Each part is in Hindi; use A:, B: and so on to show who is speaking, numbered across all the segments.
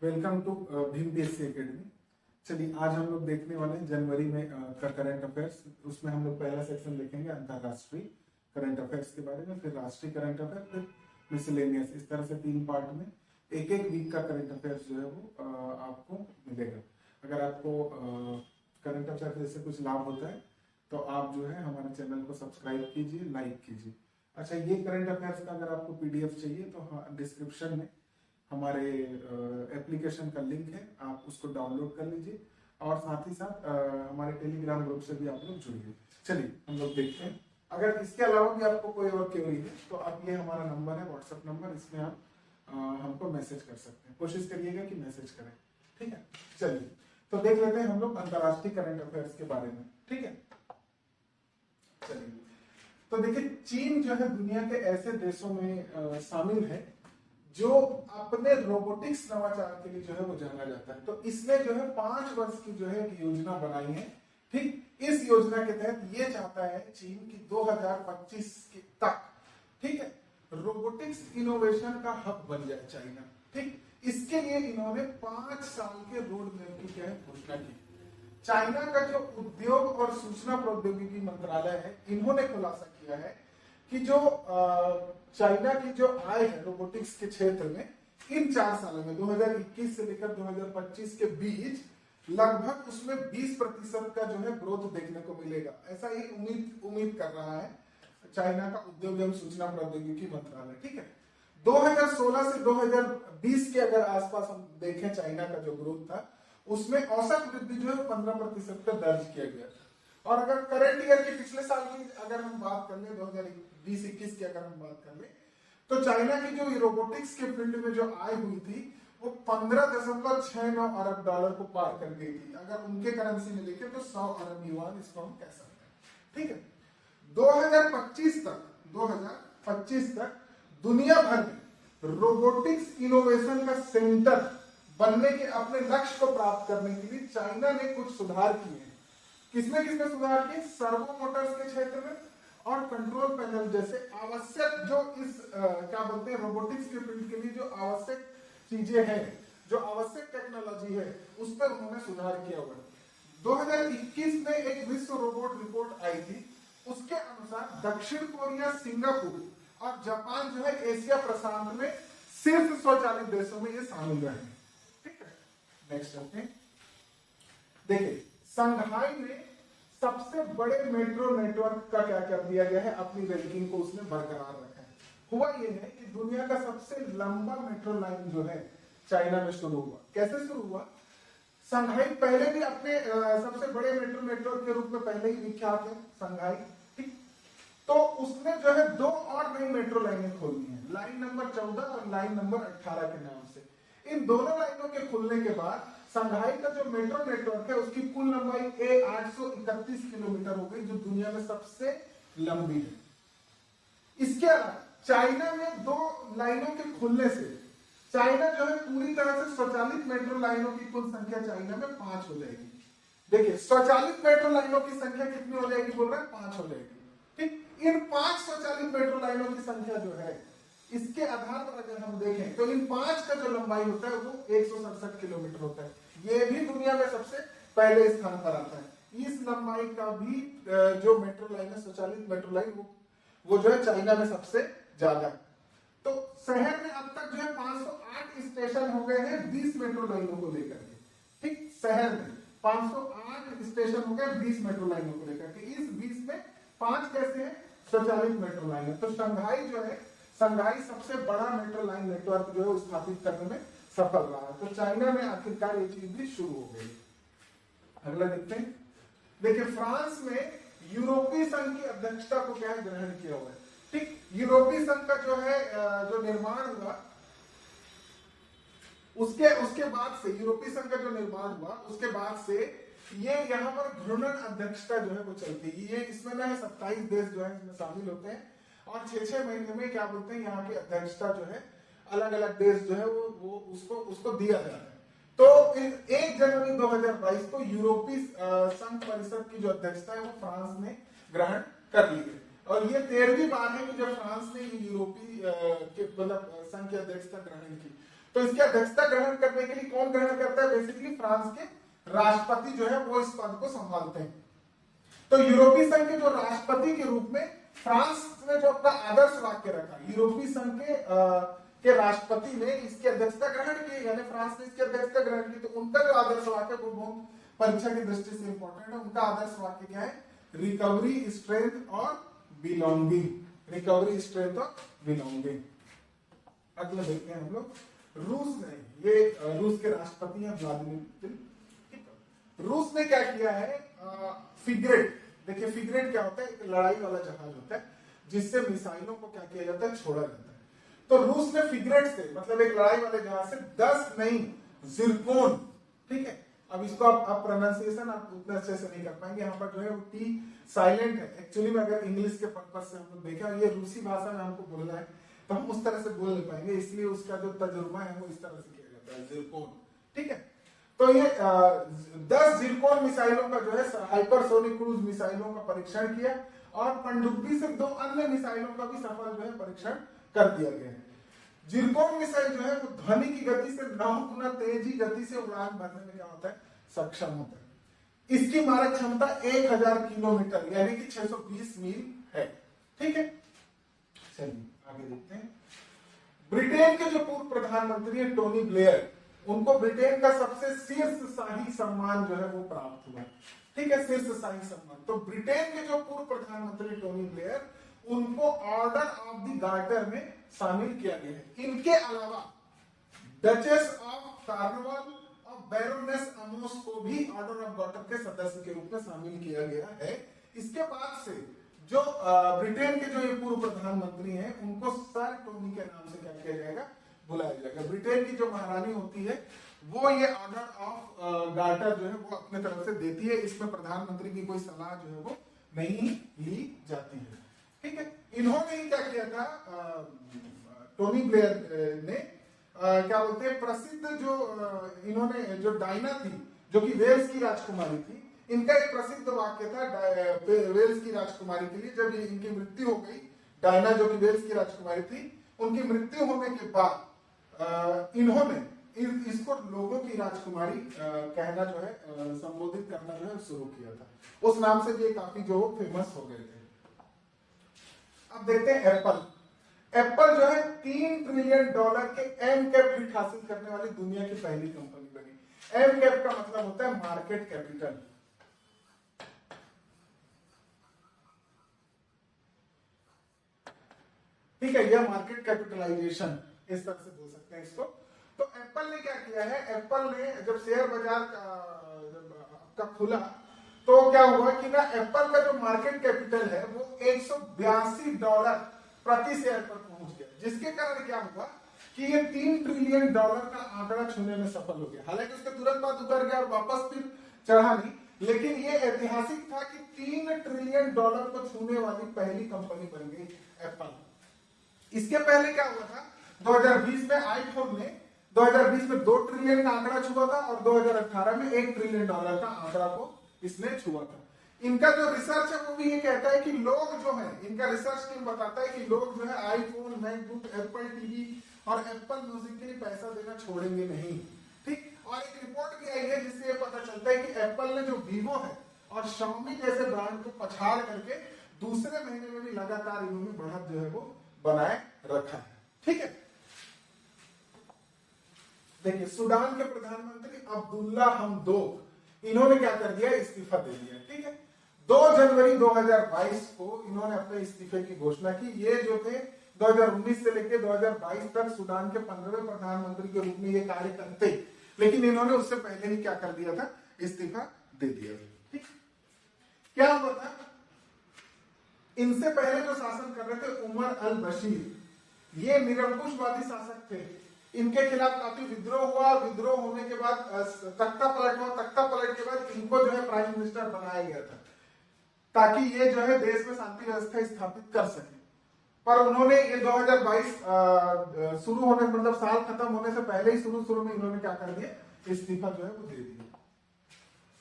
A: Welcome to Bhim PSC Academy. चलिए आज हम लोग देखने वाले हैं जनवरी में का करंट अफेयर्स। उसमें हम लोग पहला सेक्शन देखेंगे अंतरराष्ट्रीय करंट अफेयर्स के बारे में, फिर राष्ट्रीय करंट अफेयर, फिर मिसलेनियस। इस तरह से 3 पार्ट में एक एक वीक का करंट अफेयर्स जो है वो आपको मिलेगा। अगर आपको करंट अफेयर से कुछ लाभ होता है तो आप जो है हमारे चैनल को सब्सक्राइब कीजिए, लाइक कीजिए। अच्छा, ये करंट अफेयर्स का अगर आपको पीडीएफ चाहिए तो हाँ, डिस्क्रिप्शन में हमारे एप्लीकेशन का लिंक है, आप उसको डाउनलोड कर लीजिए और साथ ही साथ हमारे टेलीग्राम ग्रुप से भी आप लोग जुड़िए। चलिए हम लोग देखते हैं। अगर इसके अलावा भी आपको कोई और क्वेरी है तो आप ये हमारा नंबर है, व्हाट्सएप नंबर, इसमें आप हमको मैसेज कर सकते हैं। कोशिश करिएगा कि मैसेज करें, ठीक है। चलिए तो देख लेते हैं हम लोग अंतरराष्ट्रीय करंट अफेयर्स के बारे में, ठीक है। चलिए तो देखिए, चीन जो है दुनिया के ऐसे देशों में शामिल है जो अपने रोबोटिक्स नवाचार के लिए जो है वो जाना जाता है। तो इसने जो है 5 वर्ष की जो है योजना बनाई है, ठीक। इस योजना के तहत ये चाहता है चीन की 2025 तक, ठीक है, रोबोटिक्स इनोवेशन का हब बन जाए चाइना, ठीक। इसके लिए इन्होंने 5 साल के रोड मैप की क्या है घोषणा की। चाइना का जो उद्योग और सूचना प्रौद्योगिकी मंत्रालय है, इन्होंने खुलासा किया है कि जो चाइना की जो आय है रोबोटिक्स के क्षेत्र में इन 4 सालों में 2021 से लेकर 2025 के बीच लगभग उसमें 20% का जो है ग्रोथ देखने को मिलेगा। ऐसा ही उम्मीद कर रहा है चाइना का उद्योग एवं सूचना प्रौद्योगिकी मंत्रालय, ठीक है। 2016 से 2020 के अगर आसपास हम देखें चाइना का जो ग्रोथ था, उसमें औसत वृद्धि जो है 15% का दर्ज किया गया था। और अगर करंट ईयर के पिछले साल की अगर हम बात कर ले, 2020-21 की अगर हम बात कर ले, तो चाइना की जो रोबोटिक्स के फील्ड में जो आय हुई थी वो 15.69 अरब डॉलर को पार कर गई थी। अगर उनके करेंसी में देखें तो 100 अरब युआन इसको हम कह सकते हैं, ठीक है। 2025 तक दुनिया भर में रोबोटिक्स इनोवेशन का सेंटर बनने के अपने लक्ष्य को प्राप्त करने के लिए चाइना ने कुछ सुधार किए हैं। किसमें सुधार किए? सर्वो मोटर्स के क्षेत्र में और कंट्रोल पैनल जैसे आवश्यक जो इस क्या बोलते हैं रोबोटिक्स के फील्ड के लिए जो आवश्यक चीजें हैं, जो आवश्यक टेक्नोलॉजी है, उस पर उन्होंने सुधार किया हुआ है। 2021 में एक विश्व रोबोट रिपोर्ट आई थी, उसके अनुसार दक्षिण कोरिया, सिंगापुर और जापान जो है एशिया प्रशांत में शीर्ष स्वचालित देशों में ये शामिल रहे, ठीक है। नेक्स्ट चलते हैं। देखिए, संघाई में सबसे बड़े मेट्रो नेटवर्क का क्या कर दिया गया है, अपनी रैंकिंग को उसने बरकरार रखा है। हुआ ये है कि दुनिया का सबसे लंबा मेट्रो लाइन जो है चाइना में शुरू हुआ। कैसे शुरू हुआ? संघाई पहले भी अपने सबसे बड़े मेट्रो नेटवर्क के रूप में पहले ही विख्यात है संघाई, ठीक। तो उसने जो है 2 और नई मेट्रो लाइनें खोली हैं, लाइन नंबर 14 और लाइन नंबर 18 के नाम से। इन दोनों लाइनों के खुलने के बाद संघाई का जो मेट्रो नेटवर्क है उसकी कुल लंबाई 831 किलोमीटर हो गई, जो दुनिया में सबसे लंबी है। इसके अलावा चाइना में 2 लाइनों के खुलने से चाइना जो है पूरी तरह से स्वचालित मेट्रो लाइनों की कुल संख्या चाइना में 5 हो जाएगी। देखिए, स्वचालित मेट्रो लाइनों की संख्या कितनी हो जाएगी बोल रहे हैं? 5 हो जाएगी, ठीक। इन 5 स्वचालित मेट्रो लाइनों की संख्या जो है, इसके आधार पर अगर हम देखें तो इन 5 का जो लंबाई होता है वो 167 किलोमीटर होता है। ये भी दुनिया में सबसे पहले स्थान पर आता है। इस लंबाई का भी जो मेट्रो लाइन है, स्वचालित मेट्रो लाइन, वो जो है चाइना में सबसे ज्यादा। तो शहर में अब तक जो है 508 स्टेशन हो गए हैं 20 मेट्रो लाइनों को लेकर के, ठीक। शहर में 508 स्टेशन हो गए 20 मेट्रो लाइनों को लेकर के। इस 20 में 5 कैसे है? स्वचालित मेट्रो लाइन है। तो शंघाई जो है, शंघाई सबसे बड़ा मेट्रो लाइन नेटवर्क जो है स्थापित करने में सफल रहा है। तो चाइना में आखिरकार ये चीज भी शुरू हो गई। अगला देखते हैं। देखिए, फ्रांस में यूरोपीय संघ की अध्यक्षता को क्या ग्रहण किया हुआ है, ठीक। यूरोपीय संघ का जो है जो निर्माण हुआ, उसके बाद से यूरोपीय संघ का जो निर्माण हुआ उसके बाद से ये यहाँ पर घूर्णन अध्यक्षता जो है वो चलती है। ये इसमें ना 27 देश जो है इसमें शामिल होते हैं और 6-6 महीने में क्या बोलते हैं, यहाँ की अध्यक्षता जो है अलग अलग देश जो है वो उसको दिया जाता है। तो 1 जनवरी 2022 को यूरोपीय संघ परिषद की जो अध्यक्षता है वो फ्रांस ने ग्रहण कर ली है और ये 13वीं बार है कि जब फ्रांस ने यूरोपीय के मतलब संघ की अध्यक्षता ग्रहण की। तो इसकी अध्यक्षता ग्रहण करने के लिए कौन ग्रहण करता है? बेसिकली फ्रांस के राष्ट्रपति जो है वो इस पद को संभालते हैं। तो यूरोपीय संघ के जो राष्ट्रपति के रूप में फ्रांस ने जो अपना आदर्श वाक्य रखा, यूरोपीय संघ के राष्ट्रपति ने इसकी अध्यक्षता ग्रहण की, यानी फ्रांस ने इसकी अध्यक्षता ग्रहण की, तो उनका जो आदर्श वाक्य वो बहुत परीक्षा की दृष्टि से इंपॉर्टेंट है। उनका आदर्श वाक्य क्या है? रिकवरी, स्ट्रेंथ और बिलोंगिंग। रिकवरी, स्ट्रेंथ और बिलोंगिंग। अगला देखते हैं हम लोग। रूस ने, ये रूस के राष्ट्रपति हैं व्लादिमीर पुतिन। रूस ने क्या किया है? फ्रिगेट, देखिए फ्रिगेट क्या होता है? एक लड़ाई वाला जहाज होता है जिससे मिसाइलों को क्या किया जाता है? छोड़ा जाता है। तो रूस ने फ्रिगेट से, मतलब एक लड़ाई वाले जहाज से 10 नई जिरकोन, ठीक है, अब इसको आप प्रोनाउंसिएशन आप उतना अच्छे से नहीं कर पाएंगे, यहाँ पर जो है वो टी साइलेंट है। एक्चुअली में अगर इंग्लिश के पर्पज से हम लोग देखें, ये रूसी भाषा में हमको बोलना है तो हम उस तरह से बोल नहीं पाएंगे, इसलिए उसका जो तजुर्बा है वो इस तरह से किया जाता है, जिरकोन, ठीक है। तो ये 10 जिरकोन मिसाइलों का जो है हाइपरसोनिक क्रूज मिसाइलों का परीक्षण किया और पनडुब्बी से 2 अन्य मिसाइलों का भी सफल जो है परीक्षण कर दिया गया है। जिरकोन मिसाइल जो है वो ध्वनि की गति से 9 गुना तेजी गति से उड़ान भरने में क्या होता है? सक्षम होता है। इसकी मारक क्षमता 1000 किलोमीटर यानी कि 620 मील है, ठीक है। चलिए आगे देखते हैं। ब्रिटेन के जो पूर्व प्रधानमंत्री है टोनी ब्लेयर, उनको ब्रिटेन का सबसे शीर्ष शाही सम्मान जो है वो प्राप्त हुआ, ठीक है, शीर्ष शाही सम्मान। तो ब्रिटेन के जो पूर्व प्रधानमंत्री टोनी ब्लेयर, उनको ऑर्डर ऑफ द गार्टर में शामिल किया गया है। इनके अलावा डचेस ऑफ कार्नवाल और बैरोनेस अमोस को भी ऑर्डर ऑफ गार्टर के सदस्य के रूप में शामिल किया गया है। इसके बाद से जो ब्रिटेन के जो ये पूर्व प्रधानमंत्री हैं, उनको सर टोनी के नाम से क्या किया जाएगा? बुलाया जाएगा। ब्रिटेन की जो महारानी होती है वो ये ऑर्डर ऑफ गार्टर जो है वो अपने तरफ से देती है। इसमें प्रधानमंत्री की कोई सलाह जो है वो नहीं ली जाती है, ठीक है। इन्होंने ही क्या किया था? टोनी ब्लेयर ने क्या बोलते हैं, प्रसिद्ध जो इन्होंने जो डायना थी जो कि वेल्स की राजकुमारी थी, इनका एक प्रसिद्ध वाक्य था वेल्स की राजकुमारी के लिए। जब इनकी मृत्यु हो गई, डायना जो कि वेल्स की राजकुमारी थी, उनकी मृत्यु होने के बाद इन्होंने इसको लोगों की राजकुमारी कहना जो है, संबोधित करना जो है शुरू किया था। उस नाम से ये काफी जो फेमस हो गए थे। अब देखते हैं एप्पल। एप्पल जो है $3 ट्रिलियन के एम कैप हिट हासिल करने वाली दुनिया की पहली कंपनी बनी। एम कैप का मतलब होता है मार्केट कैपिटल, ठीक है, यह मार्केट कैपिटलाइजेशन इस तरह से बोल सकते हैं इसको। तो एप्पल ने क्या किया है? एप्पल ने जब शेयर बाजार का खुला तो क्या हुआ कि ना, एप्पल का जो मार्केट कैपिटल है वो $182 प्रति शेयर पर पहुंच गया, जिसके कारण क्या हुआ कि ये $3 ट्रिलियन का आंकड़ा छूने में सफल हो गया। हालांकि उसके तुरंत बाद उतर गया और वापस फिर चढ़ा नहीं, लेकिन ये ऐतिहासिक था कि $3 ट्रिलियन को छूने वाली पहली कंपनी बन गई एप्पल। इसके पहले क्या हुआ था? 2020 में आईफोन ने 2020 में 2 ट्रिलियन का आंकड़ा छुआ था और 2018 में $1 ट्रिलियन का आंकड़ा को इसने छुआ था। इनका जो रिसर्च है वो भी ये कहता है कि लोग जो है, इनका रिसर्च टीम बताता है कि लोग जो है आईफोन, मैकबुक, एप्पल टीवी और एप्पल म्यूजिक के लिए पैसा देना छोड़ेंगे नहीं, ठीक। और एक रिपोर्ट भी आई है जिससे ये पता चलता है कि एप्पल ने जो वीवो है और शाओमी जैसे ब्रांड को पछाड़ करके दूसरे महीने में भी लगातार इन्होंने बढ़त जो है वो बनाए रखा है, ठीक है। देखिए सूडान के प्रधानमंत्री अब्दुल्ला हमदोक, इन्होंने क्या कर दिया? इस्तीफा दे दिया, ठीक है। 2 जनवरी 2022 को इन्होंने अपने इस्तीफे की घोषणा की। ये जो थे 2019 से लेकर 2022 तक सूडान के 15वें प्रधानमंत्री के रूप में ये कार्य करते, लेकिन इन्होंने उससे पहले ही क्या कर दिया था? इस्तीफा दे दिया, ठीक। क्या हुआ था? इनसे पहले जो शासन कर रहे थे उमर अल बशीर, ये निरंकुशवादी शासक थे। इनके खिलाफ काफी विद्रोह हुआ। विद्रोह होने के बाद तख्ता पलट हुआ। तख्ता पलट के बाद इनको जो है प्राइम मिनिस्टर बनाया गया था ताकि ये जो है देश में शांति व्यवस्था स्थापित कर सके। पर उन्होंने ये 2022 शुरू होने, मतलब साल खत्म होने से पहले ही शुरू में इन्होंने क्या कर दिया? इस्तीफा जो है वो दे दिया।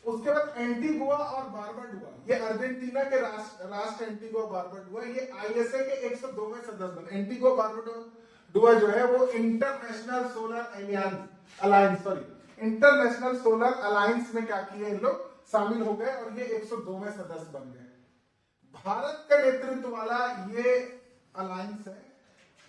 A: उसके बाद एंटीगुआ और बारबाडुआ, ये अर्जेंटीना के राष्ट्र एंटीगुआ बारबाडुआ, ये आईएसए के 102वें सदस्य बने। एंटीगुआ बारबाडुआ जो है वो इंटरनेशनल सोलर अलायंस में क्या किए इन लोग, शामिल हो गए और ये 102वें सदस्य बन गए। भारत का नेतृत्व वाला ये अलायंस है,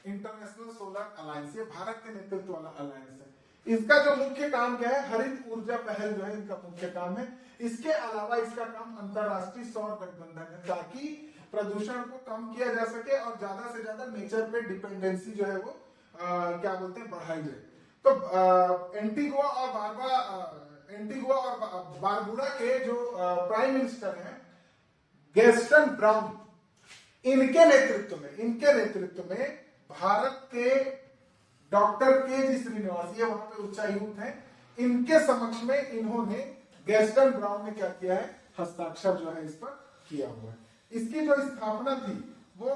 A: इंटरनेशनल सोलर अलायंस, ये भारत के नेतृत्व वाला अलायंस है। इसका जो मुख्य काम क्या है, हरित ऊर्जा पहल जो है इनका मुख्य काम है। इसके अलावा इसका काम अंतरराष्ट्रीय सौर गठबंधन है, ताकि प्रदूषण को कम किया जा सके और ज्यादा से ज्यादा नेचर पे डिपेंडेंसी जो है वो क्या बोलते हैं, बढ़ाई जाए। तो एंटीगुआ और बारबुडा के जो प्राइम मिनिस्टर हैं गैस्टन ब्राउन, इनके नेतृत्व में भारत के डॉक्टर के जी श्रीनिवास, ये वहां पे उच्चायुक्त हैं, इनके समक्ष में इन्होंने, गैस्टन ब्राउन ने क्या किया है, हस्ताक्षर जो है इस पर किया हुआ है। इसकी जो स्थापना थी वो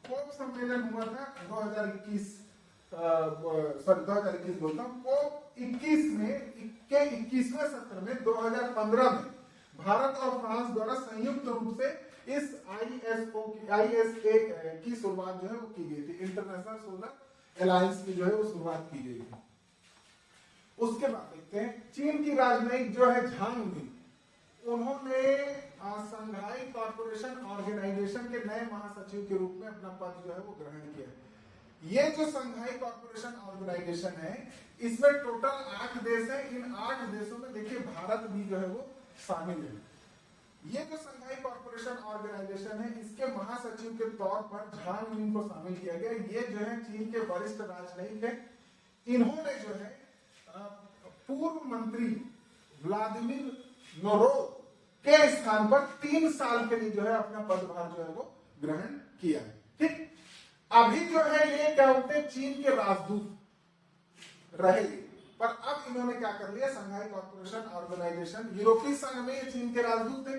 A: पोप सम्मेलन हुआ था 2021 बोलता हूँ, पोप 21 में, 21वें सत्र में 2015 में भारत और फ्रांस द्वारा संयुक्त रूप से इस आईएसए की शुरुआत जो है वो की गई थी, इंटरनेशनल सोलर अलायंस की जो है वो शुरुआत की गई थी। उसके बाद देखते हैं चीन की राजनयिक जो है झांग मी, उन्होंने संघाई कॉर्पोरेशन ऑर्गेनाइजेशन के नए महासचिव के रूप में अपना पद जो है वो ग्रहण किया। ये जो संघाई कॉर्पोरेशन ऑर्गेनाइजेशन है, इसमें टोटल 8 देश है। इन 8 देशों में देखिए भारत भी जो है वो शामिल है। ये जो संघाई कॉर्पोरेशन ऑर्गेनाइजेशन है, इसके महासचिव के तौर पर झांग मी को शामिल किया गया। ये जो है चीन के वरिष्ठ राजनयिक है। इन्होंने जो है पूर्व मंत्री व्लादिमीर नोरोव के स्थान पर 3 साल के लिए जो है अपना पदभार जो है वो ग्रहण किया है। ठीक, अभी जो है ये क्या होते हैं, चीन के राजदूत रहे, पर अब इन्होंने क्या कर लिया, संघाई कॉर्पोरेशन ऑर्गेनाइजेशन, यूरोपीय संघ में ये चीन के राजदूत थे,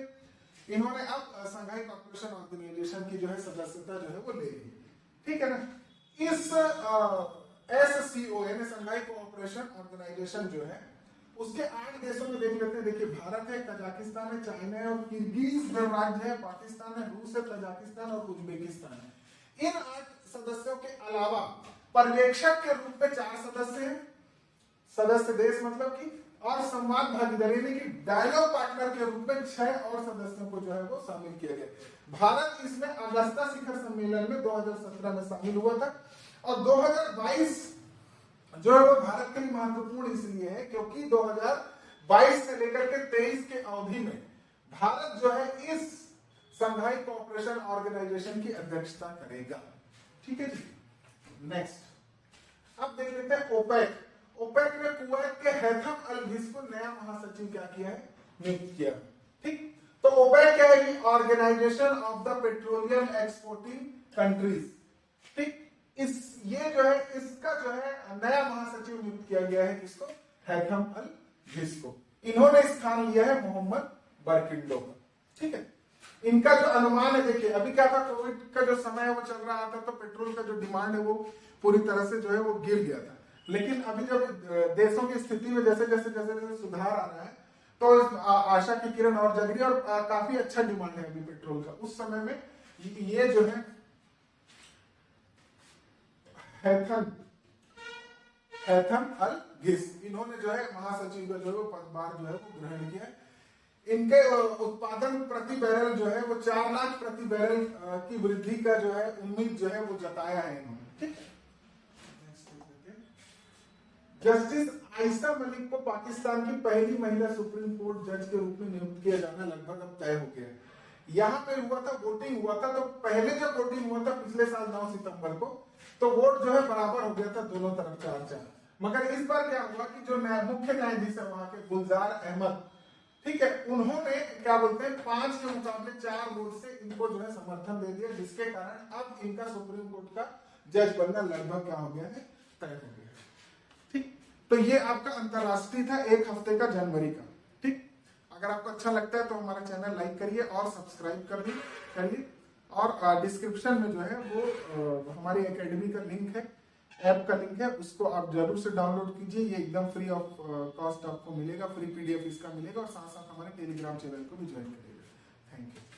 A: इन्होंने अब संघाई कॉर्पोरेशन ऑर्गेनाइजेशन की जो है सदस्यता जो है वो ले ली। ठीक है ना। इस SCO यानी संघाई कोऑपरेशन ऑर्गेनाइजेशन जो है उसके 8 देशों में देख लेते हैं। देखिए भारत है, कजाकिस्तान है, चाइना है और किर्गिज गणराज्य है, पाकिस्तान है, रूस है, तजाकिस्तान और उज्बेकिस्तान है। इन 8 सदस्यों के अलावा पर्यवेक्षक के रूप में 4 सदस्य हैं, सदस्य देश मतलब कि, और संवाद भागीदारी यानी कि डायलॉग पार्टनर के रूप में 6 और सदस्यों को जो है वो शामिल किया गया। भारत इसमें अगस्ता शिखर सम्मेलन में 2017 में शामिल हुआ था और 2022 जो है वो भारत के लिए महत्वपूर्ण इसलिए है क्योंकि 2022 से लेकर के 23 के अवधि में भारत जो है इस संघाई कोऑपरेशन ऑर्गेनाइजेशन की अध्यक्षता करेगा। ठीक है जी। नेक्स्ट अब देख लेते हैं ओपेक। ओपेक ने कुवैत के हैथम अल घिस को नया महासचिव क्या किया है, नियुक्त किया। ठीक, तो ओपेक क्या है, Organization of the Petroleum Exporting Countries. ठीक, ये जो है इसका जो है नया महासचिव नियुक्त किया गया है, किसको, हैथम अल घिस को। इन्होंने स्थान लिया है मोहम्मद बरकिंडो का। ठीक है, इनका जो अनुमान है, देखिए अभी क्या था, कोविड का जो समय है वो चल रहा था, तो पेट्रोल का जो डिमांड है वो पूरी तरह से जो है वो गिर गया था। लेकिन अभी जब देशों की स्थिति में जैसे जैसे सुधार आ रहा है, तो आशा की किरण और जग रही है और काफी अच्छा डिमांड है अभी पेट्रोल का। उस समय में ये जो है हैथम अल घिस, इन्होंने जो है महासचिव का जो है पदभार जो है वो ग्रहण किया है। इनके उत्पादन प्रति बैरल जो है वो 4 लाख प्रति बैरल की वृद्धि का जो है उम्मीद जो है वो जताया है इन्होंने। ठीक है, जस्टिस आयशा मलिक को पाकिस्तान की पहली महिला सुप्रीम कोर्ट जज के रूप में नियुक्त किया जाना लगभग अब तय हो गया है। यहाँ पे हुआ था, वोटिंग हुआ था, तो पहले जब वोटिंग हुआ था पिछले साल 9 सितंबर को, तो वोट जो है बराबर हो गया था दोनों तरफ 4-4। मगर इस बार क्या हुआ कि जो मुख्य न्यायाधीश है वहां के गुलजार अहमद, ठीक है, उन्होंने क्या बोलते हैं 5 के मुकाबले 4 वोट से इनको जो है समर्थन दे दिया, जिसके कारण अब इनका सुप्रीम कोर्ट का जज बनना लगभग क्या हो गया है, तय हो गया है। ठीक, तो ये आपका अंतरराष्ट्रीय था 1 हफ्ते का जनवरी का। ठीक, अगर आपको अच्छा लगता है तो हमारा चैनल लाइक करिए और सब्सक्राइब करिए और डिस्क्रिप्शन में जो है वो हमारी एकेडमी का लिंक है, ऐप का लिंक है, उसको आप जरूर से डाउनलोड कीजिए। ये एकदम फ्री ऑफ कॉस्ट आपको मिलेगा, फ्री PDF इसका मिलेगा, और साथ साथ हमारे टेलीग्राम चैनल को भी ज्वाइन करिएगा। Thank you.